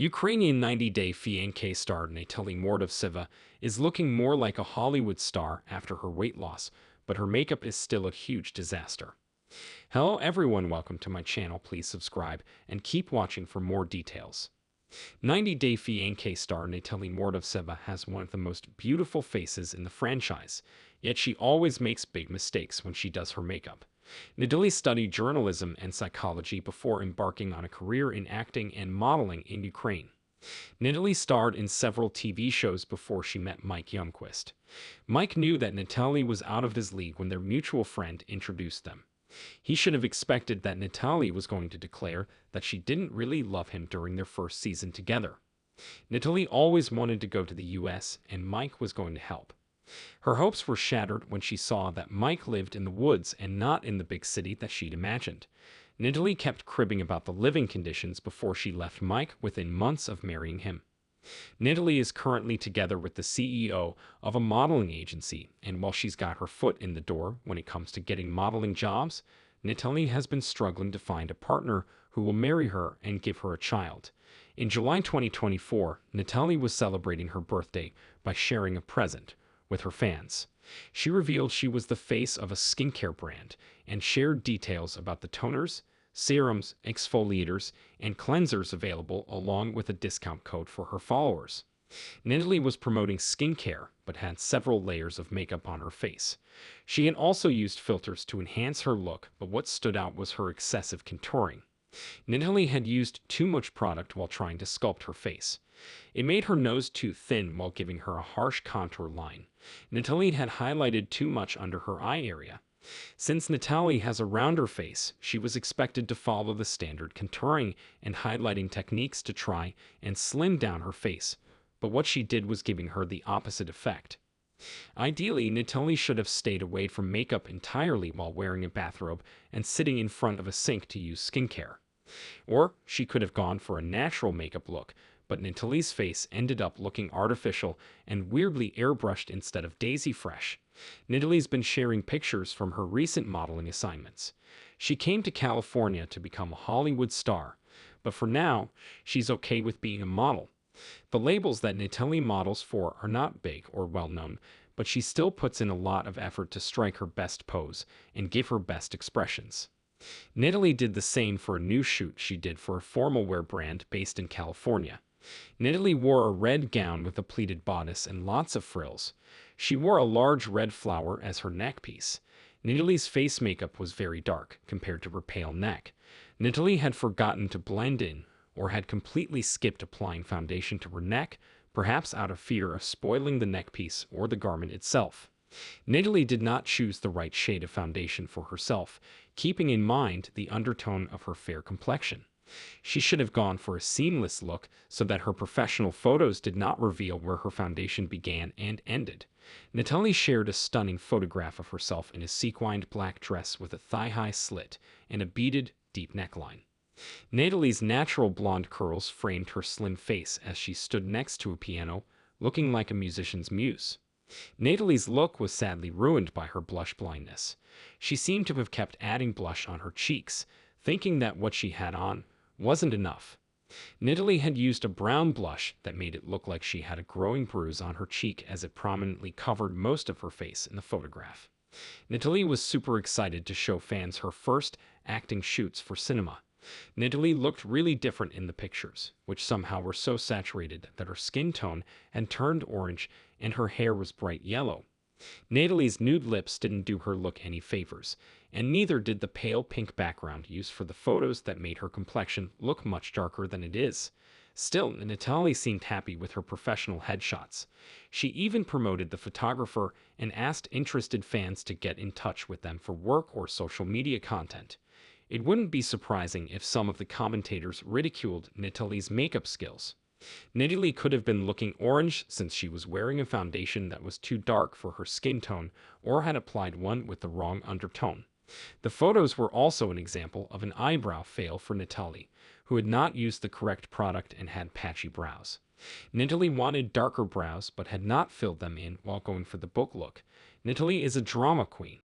Ukrainian 90-day Fiancé star Natalie Mordovtseva is looking more like a Hollywood star after her weight loss, but her makeup is still a huge disaster. Hello everyone, welcome to my channel. Please subscribe and keep watching for more details. 90-day Fiancé star Natalie Mordovtseva has one of the most beautiful faces in the franchise, yet she always makes big mistakes when she does her makeup. Natalie studied journalism and psychology before embarking on a career in acting and modeling in Ukraine. Natalie starred in several TV shows before she met Mike Youngquist. Mike knew that Natalie was out of his league when their mutual friend introduced them. He should have expected that Natalie was going to declare that she didn't really love him during their first season together. Natalie always wanted to go to the US, and Mike was going to help. Her hopes were shattered when she saw that Mike lived in the woods and not in the big city that she'd imagined. Natalie kept cribbing about the living conditions before she left Mike within months of marrying him. Natalie is currently together with the CEO of a modeling agency, and while she's got her foot in the door when it comes to getting modeling jobs, Natalie has been struggling to find a partner who will marry her and give her a child. In July 2024, Natalie was celebrating her birthday by sharing a present with her fans. She revealed she was the face of a skincare brand and shared details about the toners, serums, exfoliators, and cleansers available along with a discount code for her followers. Natalie was promoting skincare but had several layers of makeup on her face. She had also used filters to enhance her look, but what stood out was her excessive contouring. Natalie had used too much product while trying to sculpt her face. It made her nose too thin while giving her a harsh contour line. Natalie had highlighted too much under her eye area. Since Natalie has a rounder face, she was expected to follow the standard contouring and highlighting techniques to try and slim down her face, but what she did was giving her the opposite effect. Ideally, Natalie should have stayed away from makeup entirely while wearing a bathrobe and sitting in front of a sink to use skincare. Or she could have gone for a natural makeup look, but Natalie's face ended up looking artificial and weirdly airbrushed instead of daisy fresh. Natalie's been sharing pictures from her recent modeling assignments. She came to California to become a Hollywood star, but for now, she's okay with being a model. The labels that Natalie models for are not big or well-known, but she still puts in a lot of effort to strike her best pose and give her best expressions. Natalie did the same for a new shoot she did for a formal wear brand based in California. Natalie wore a red gown with a pleated bodice and lots of frills. She wore a large red flower as her neckpiece. Natalie's face makeup was very dark compared to her pale neck. Natalie had forgotten to blend in or had completely skipped applying foundation to her neck, perhaps out of fear of spoiling the neckpiece or the garment itself. Natalie did not choose the right shade of foundation for herself, keeping in mind the undertone of her fair complexion. She should have gone for a seamless look so that her professional photos did not reveal where her foundation began and ended. Natalie shared a stunning photograph of herself in a sequined black dress with a thigh-high slit and a beaded, deep neckline. Natalie's natural blonde curls framed her slim face as she stood next to a piano, looking like a musician's muse. Natalie's look was sadly ruined by her blush blindness. She seemed to have kept adding blush on her cheeks, thinking that what she had on wasn't enough. Natalie had used a brown blush that made it look like she had a growing bruise on her cheek as it prominently covered most of her face in the photograph. Natalie was super excited to show fans her first acting shoots for cinema. Natalie looked really different in the pictures, which somehow were so saturated that her skin tone had turned orange and her hair was bright yellow. Natalie's nude lips didn't do her look any favors, and neither did the pale pink background used for the photos that made her complexion look much darker than it is. Still, Natalie seemed happy with her professional headshots. She even promoted the photographer and asked interested fans to get in touch with them for work or social media content. It wouldn't be surprising if some of the commentators ridiculed Natalie's makeup skills. Natalie could have been looking orange since she was wearing a foundation that was too dark for her skin tone or had applied one with the wrong undertone. The photos were also an example of an eyebrow fail for Natalie, who had not used the correct product and had patchy brows. Natalie wanted darker brows but had not filled them in while going for the book look. Natalie is a drama queen,